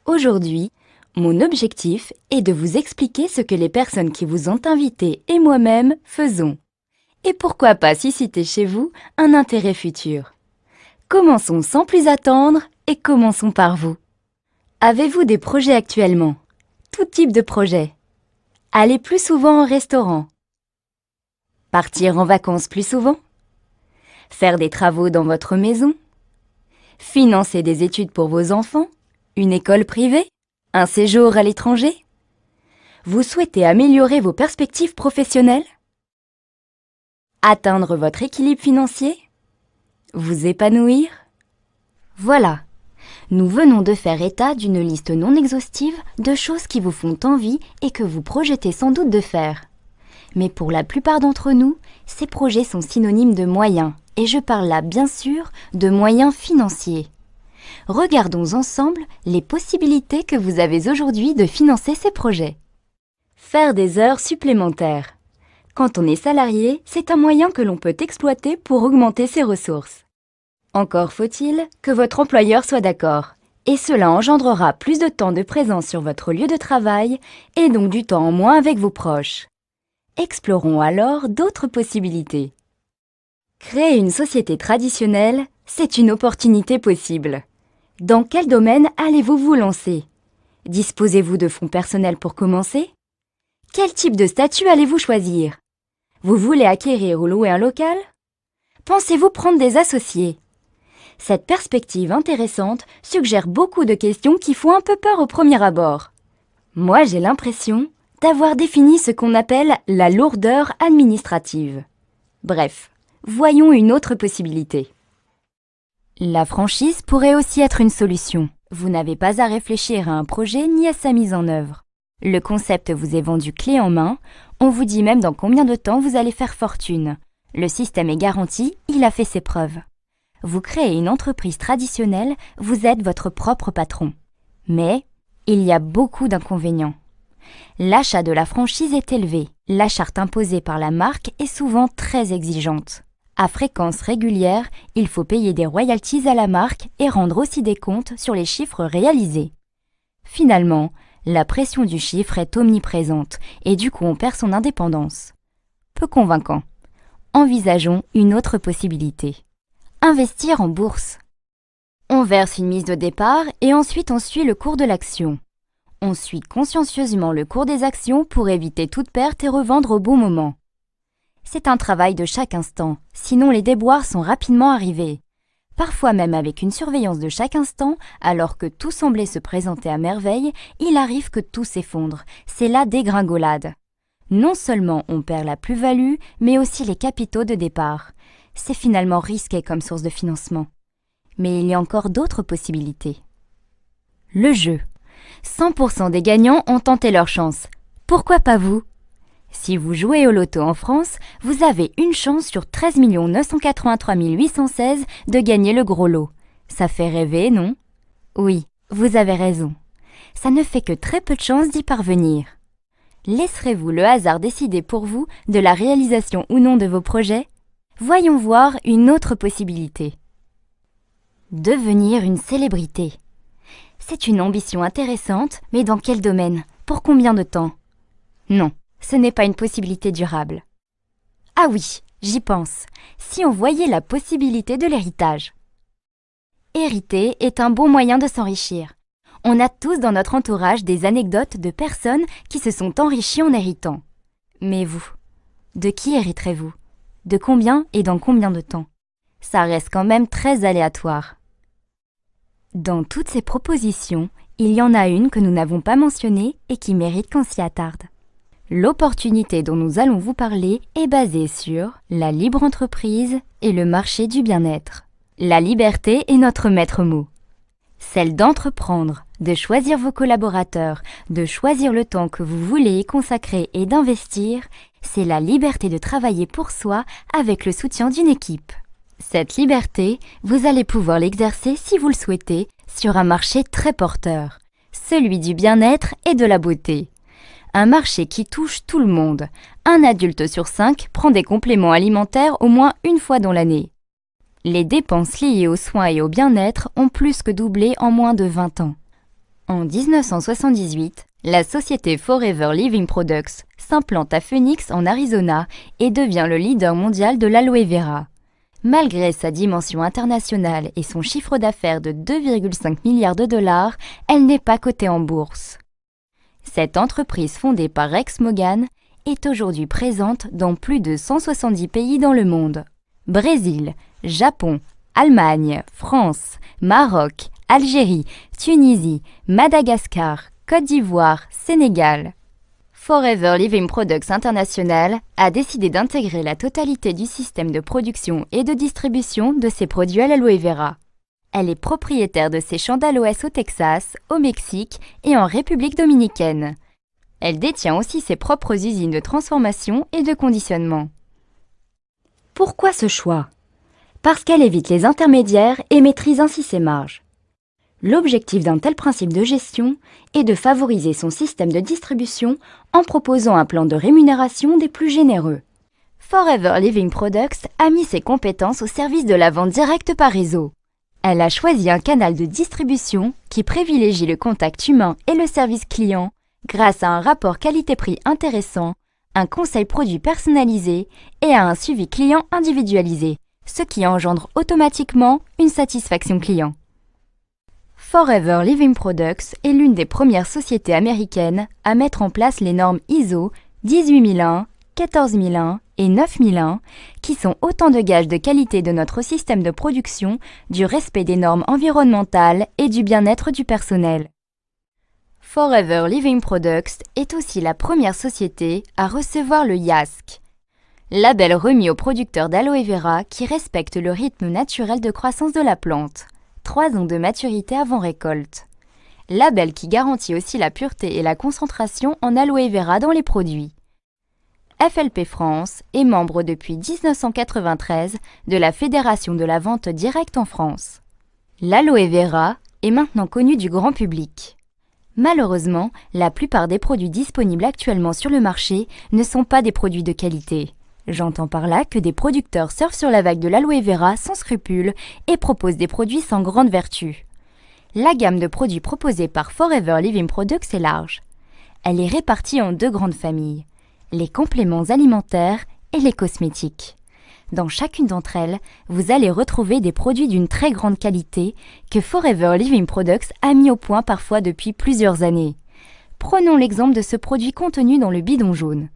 Aujourd'hui, mon objectif est de vous expliquer ce que les personnes qui vous ont invité et moi-même faisons. Et pourquoi pas susciter chez vous un intérêt futur. Commençons sans plus attendre et commençons par vous. Avez-vous des projets actuellement? Tout type de projet. Aller plus souvent au restaurant. Partir en vacances plus souvent. Faire des travaux dans votre maison. Financer des études pour vos enfants. Une école privée. Un séjour à l'étranger. Vous souhaitez améliorer vos perspectives professionnelles? Atteindre votre équilibre financier? Vous épanouir? Voilà, nous venons de faire état d'une liste non exhaustive de choses qui vous font envie et que vous projetez sans doute de faire. Mais pour la plupart d'entre nous, ces projets sont synonymes de moyens, et je parle là bien sûr de moyens financiers. Regardons ensemble les possibilités que vous avez aujourd'hui de financer ces projets. Faire des heures supplémentaires. Quand on est salarié, c'est un moyen que l'on peut exploiter pour augmenter ses ressources. Encore faut-il que votre employeur soit d'accord, et cela engendrera plus de temps de présence sur votre lieu de travail et donc du temps en moins avec vos proches. Explorons alors d'autres possibilités. Créer une société traditionnelle, c'est une opportunité possible. Dans quel domaine allez-vous vous lancer? Disposez-vous de fonds personnels pour commencer? Quel type de statut allez-vous choisir? Vous voulez acquérir ou louer un local? Pensez-vous prendre des associés? Cette perspective intéressante suggère beaucoup de questions qui font un peu peur au premier abord. Moi, j'ai l'impression d'avoir défini ce qu'on appelle la lourdeur administrative. Bref, voyons une autre possibilité. La franchise pourrait aussi être une solution. Vous n'avez pas à réfléchir à un projet ni à sa mise en œuvre. Le concept vous est vendu clé en main, on vous dit même dans combien de temps vous allez faire fortune. Le système est garanti, il a fait ses preuves. Vous créez une entreprise traditionnelle, vous êtes votre propre patron. Mais il y a beaucoup d'inconvénients. L'achat de la franchise est élevé. La charte imposée par la marque est souvent très exigeante. À fréquence régulière, il faut payer des royalties à la marque et rendre aussi des comptes sur les chiffres réalisés. Finalement, la pression du chiffre est omniprésente et du coup on perd son indépendance. Peu convaincant. Envisageons une autre possibilité. Investir en bourse. On verse une mise de départ et ensuite on suit le cours de l'action. On suit consciencieusement le cours des actions pour éviter toute perte et revendre au bon moment. C'est un travail de chaque instant, sinon les déboires sont rapidement arrivés. Parfois même avec une surveillance de chaque instant, alors que tout semblait se présenter à merveille, il arrive que tout s'effondre. C'est la dégringolade. Non seulement on perd la plus-value, mais aussi les capitaux de départ. C'est finalement risqué comme source de financement. Mais il y a encore d'autres possibilités. Le jeu. 100% des gagnants ont tenté leur chance. Pourquoi pas vous? Si vous jouez au loto en France, vous avez une chance sur 13 983 816 de gagner le gros lot. Ça fait rêver, non? Oui, vous avez raison. Ça ne fait que très peu de chances d'y parvenir. Laisserez-vous le hasard décider pour vous de la réalisation ou non de vos projets? Voyons voir une autre possibilité. Devenir une célébrité. C'est une ambition intéressante, mais dans quel domaine? Pour combien de temps? Non. Ce n'est pas une possibilité durable. Ah oui, j'y pense. Si on voyait la possibilité de l'héritage. Hériter est un bon moyen de s'enrichir. On a tous dans notre entourage des anecdotes de personnes qui se sont enrichies en héritant. Mais vous, de qui hériterez-vous? De combien et dans combien de temps? Ça reste quand même très aléatoire. Dans toutes ces propositions, il y en a une que nous n'avons pas mentionnée et qui mérite qu'on s'y attarde. L'opportunité dont nous allons vous parler est basée sur la libre entreprise et le marché du bien-être. La liberté est notre maître mot. Celle d'entreprendre, de choisir vos collaborateurs, de choisir le temps que vous voulez y consacrer et d'investir, c'est la liberté de travailler pour soi avec le soutien d'une équipe. Cette liberté, vous allez pouvoir l'exercer si vous le souhaitez sur un marché très porteur, celui du bien-être et de la beauté. Un marché qui touche tout le monde. Un adulte sur 5 prend des compléments alimentaires au moins une fois dans l'année. Les dépenses liées aux soins et au bien-être ont plus que doublé en moins de 20 ans. En 1978, la société Forever Living Products s'implante à Phoenix en Arizona et devient le leader mondial de l'aloe vera. Malgré sa dimension internationale et son chiffre d'affaires de 2,5 milliards de dollars, elle n'est pas cotée en bourse. Cette entreprise fondée par Rex Morgan est aujourd'hui présente dans plus de 170 pays dans le monde. Brésil, Japon, Allemagne, France, Maroc, Algérie, Tunisie, Madagascar, Côte d'Ivoire, Sénégal. Forever Living Products International a décidé d'intégrer la totalité du système de production et de distribution de ses produits à l'aloe vera. Elle est propriétaire de ses champs d'aloès au Texas, au Mexique et en République dominicaine. Elle détient aussi ses propres usines de transformation et de conditionnement. Pourquoi ce choix? Parce qu'elle évite les intermédiaires et maîtrise ainsi ses marges. L'objectif d'un tel principe de gestion est de favoriser son système de distribution en proposant un plan de rémunération des plus généreux. Forever Living Products a mis ses compétences au service de la vente directe par réseau. Elle a choisi un canal de distribution qui privilégie le contact humain et le service client grâce à un rapport qualité-prix intéressant, un conseil produit personnalisé et à un suivi client individualisé, ce qui engendre automatiquement une satisfaction client. Forever Living Products est l'une des premières sociétés américaines à mettre en place les normes ISO 18001, 14001 et 9001, qui sont autant de gages de qualité de notre système de production, du respect des normes environnementales et du bien-être du personnel. Forever Living Products est aussi la première société à recevoir le YASC, label remis aux producteurs d'aloe vera qui respecte le rythme naturel de croissance de la plante. 3 ans de maturité avant récolte. Label qui garantit aussi la pureté et la concentration en aloe vera dans les produits. FLP France est membre depuis 1993 de la Fédération de la vente directe en France. L'aloe vera est maintenant connu du grand public. Malheureusement, la plupart des produits disponibles actuellement sur le marché ne sont pas des produits de qualité. J'entends par là que des producteurs surfent sur la vague de l'aloe vera sans scrupules et proposent des produits sans grande vertu. La gamme de produits proposée par Forever Living Products est large. Elle est répartie en 2 grandes familles, les compléments alimentaires et les cosmétiques. Dans chacune d'entre elles, vous allez retrouver des produits d'une très grande qualité que Forever Living Products a mis au point parfois depuis plusieurs années. Prenons l'exemple de ce produit contenu dans le bidon jaune.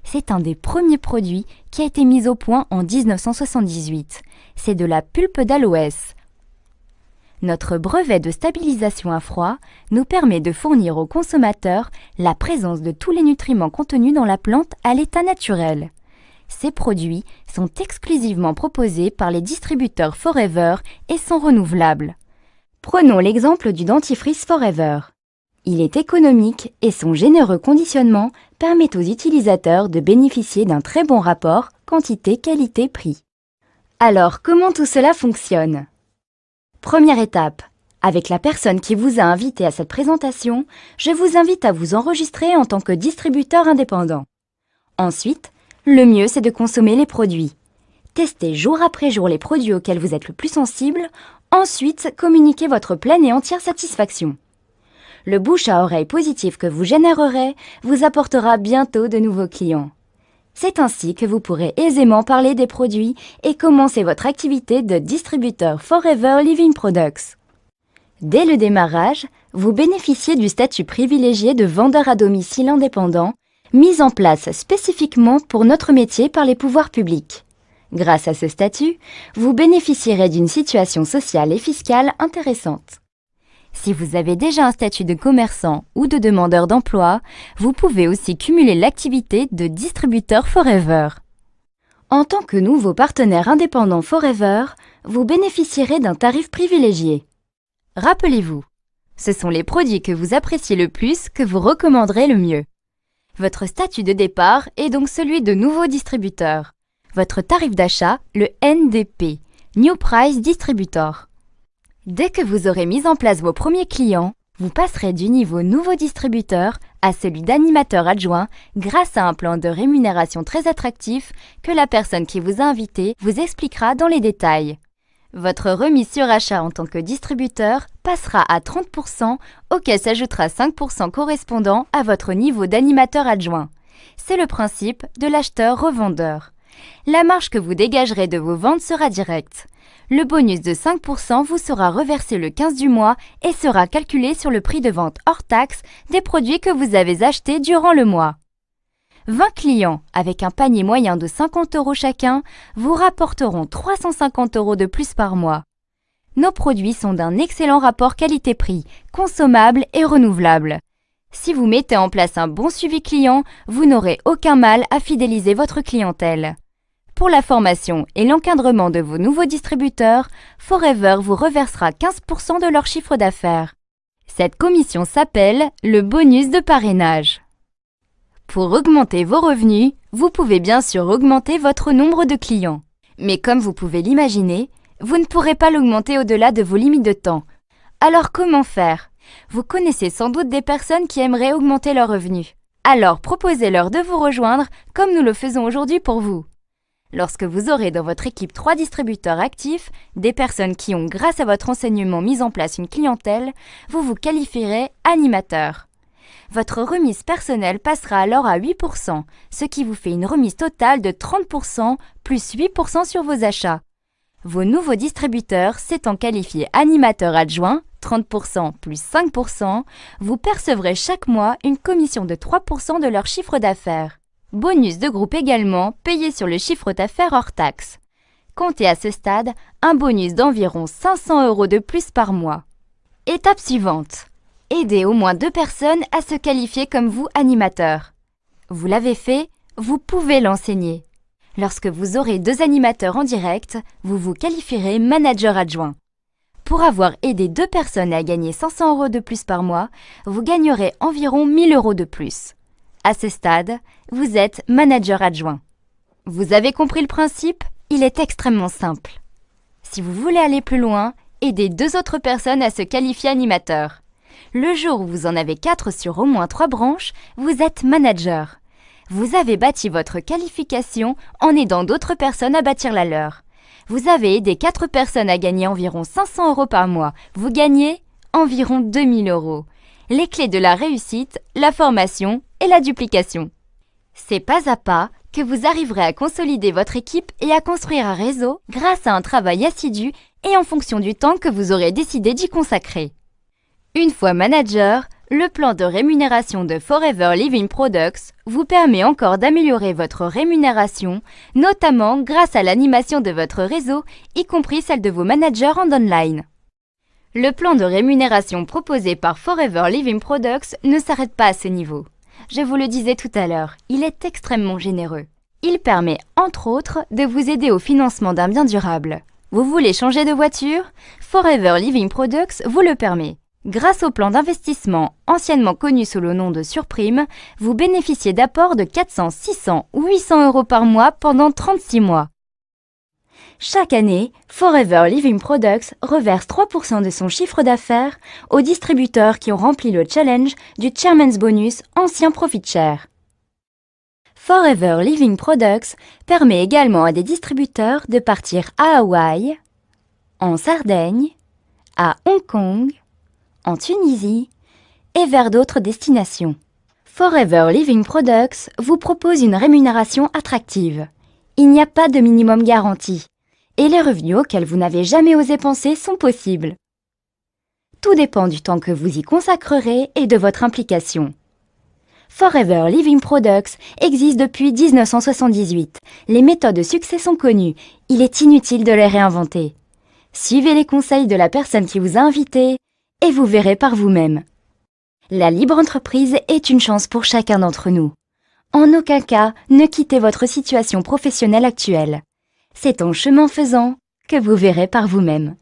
C'est un des premiers produits qui a été mis au point en 1978. C'est de la pulpe d'aloès. Notre brevet de stabilisation à froid nous permet de fournir aux consommateurs la présence de tous les nutriments contenus dans la plante à l'état naturel. Ces produits sont exclusivement proposés par les distributeurs Forever et sont renouvelables. Prenons l'exemple du dentifrice Forever. Il est économique et son généreux conditionnement permet aux utilisateurs de bénéficier d'un très bon rapport quantité-qualité-prix. Alors, comment tout cela fonctionne? Première étape. Avec la personne qui vous a invité à cette présentation, je vous invite à vous enregistrer en tant que distributeur indépendant. Ensuite, le mieux c'est de consommer les produits. Testez jour après jour les produits auxquels vous êtes le plus sensible. Ensuite, communiquez votre pleine et entière satisfaction. Le bouche à oreille positif que vous générerez vous apportera bientôt de nouveaux clients. C'est ainsi que vous pourrez aisément parler des produits et commencer votre activité de distributeur Forever Living Products. Dès le démarrage, vous bénéficiez du statut privilégié de vendeur à domicile indépendant, mis en place spécifiquement pour notre métier par les pouvoirs publics. Grâce à ce statut, vous bénéficierez d'une situation sociale et fiscale intéressante. Si vous avez déjà un statut de commerçant ou de demandeur d'emploi, vous pouvez aussi cumuler l'activité de distributeur Forever. En tant que nouveau partenaire indépendant Forever, vous bénéficierez d'un tarif privilégié. Rappelez-vous, ce sont les produits que vous appréciez le plus que vous recommanderez le mieux. Votre statut de départ est donc celui de nouveau distributeur. Votre tarif d'achat, le NDP, New Price Distributor. Dès que vous aurez mis en place vos premiers clients, vous passerez du niveau nouveau distributeur à celui d'animateur adjoint grâce à un plan de rémunération très attractif que la personne qui vous a invité vous expliquera dans les détails. Votre remise sur achat en tant que distributeur passera à 30%, auquel s'ajoutera 5% correspondant à votre niveau d'animateur adjoint. C'est le principe de l'acheteur-revendeur. La marge que vous dégagerez de vos ventes sera directe. Le bonus de 5% vous sera reversé le 15 du mois et sera calculé sur le prix de vente hors taxe des produits que vous avez achetés durant le mois. 20 clients avec un panier moyen de 50 € chacun vous rapporteront 350 € de plus par mois. Nos produits sont d'un excellent rapport qualité-prix, consommables et renouvelables. Si vous mettez en place un bon suivi client, vous n'aurez aucun mal à fidéliser votre clientèle. Pour la formation et l'encadrement de vos nouveaux distributeurs, Forever vous reversera 15% de leur chiffre d'affaires. Cette commission s'appelle le bonus de parrainage. Pour augmenter vos revenus, vous pouvez bien sûr augmenter votre nombre de clients. Mais comme vous pouvez l'imaginer, vous ne pourrez pas l'augmenter au-delà de vos limites de temps. Alors comment faire? Vous connaissez sans doute des personnes qui aimeraient augmenter leurs revenus. Alors proposez-leur de vous rejoindre comme nous le faisons aujourd'hui pour vous. Lorsque vous aurez dans votre équipe 3 distributeurs actifs, des personnes qui ont grâce à votre enseignement mis en place une clientèle, vous vous qualifierez animateur. Votre remise personnelle passera alors à 8%, ce qui vous fait une remise totale de 30% plus 8% sur vos achats. Vos nouveaux distributeurs s'étant qualifiés animateurs adjoints, 30% plus 5%, vous percevrez chaque mois une commission de 3% de leur chiffre d'affaires. Bonus de groupe également payé sur le chiffre d'affaires hors taxe. Comptez à ce stade un bonus d'environ 500 € de plus par mois. Étape suivante. Aidez au moins 2 personnes à se qualifier comme vous animateurs. Vous l'avez fait, vous pouvez l'enseigner. Lorsque vous aurez 2 animateurs en direct, vous vous qualifierez manager adjoint. Pour avoir aidé 2 personnes à gagner 500 € de plus par mois, vous gagnerez environ 1000 € de plus. À ce stade, vous êtes manager adjoint. Vous avez compris le principe? Il est extrêmement simple. Si vous voulez aller plus loin, aidez 2 autres personnes à se qualifier animateur. Le jour où vous en avez 4 sur au moins 3 branches, vous êtes manager. Vous avez bâti votre qualification en aidant d'autres personnes à bâtir la leur. Vous avez aidé 4 personnes à gagner environ 500 € par mois. Vous gagnez environ 2000 €. Les clés de la réussite, la formation et la duplication. C'est pas à pas que vous arriverez à consolider votre équipe et à construire un réseau grâce à un travail assidu et en fonction du temps que vous aurez décidé d'y consacrer. Une fois manager, le plan de rémunération de Forever Living Products vous permet encore d'améliorer votre rémunération, notamment grâce à l'animation de votre réseau, y compris celle de vos managers en online. Le plan de rémunération proposé par Forever Living Products ne s'arrête pas à ce niveau. Je vous le disais tout à l'heure, il est extrêmement généreux. Il permet, entre autres, de vous aider au financement d'un bien durable. Vous voulez changer de voiture? Forever Living Products vous le permet. Grâce au plan d'investissement, anciennement connu sous le nom de surprime, vous bénéficiez d'apports de 400, 600 ou 800 € par mois pendant 36 mois. Chaque année, Forever Living Products reverse 3% de son chiffre d'affaires aux distributeurs qui ont rempli le challenge du Chairman's Bonus ancien Profit Share. Forever Living Products permet également à des distributeurs de partir à Hawaï, en Sardaigne, à Hong Kong, en Tunisie et vers d'autres destinations. Forever Living Products vous propose une rémunération attractive. Il n'y a pas de minimum garanti et les revenus auxquels vous n'avez jamais osé penser sont possibles. Tout dépend du temps que vous y consacrerez et de votre implication. Forever Living Products existe depuis 1978. Les méthodes de succès sont connues. Il est inutile de les réinventer. Suivez les conseils de la personne qui vous a invité et vous verrez par vous-même. La libre entreprise est une chance pour chacun d'entre nous. En aucun cas, ne quittez votre situation professionnelle actuelle. C'est en chemin faisant que vous verrez par vous-même.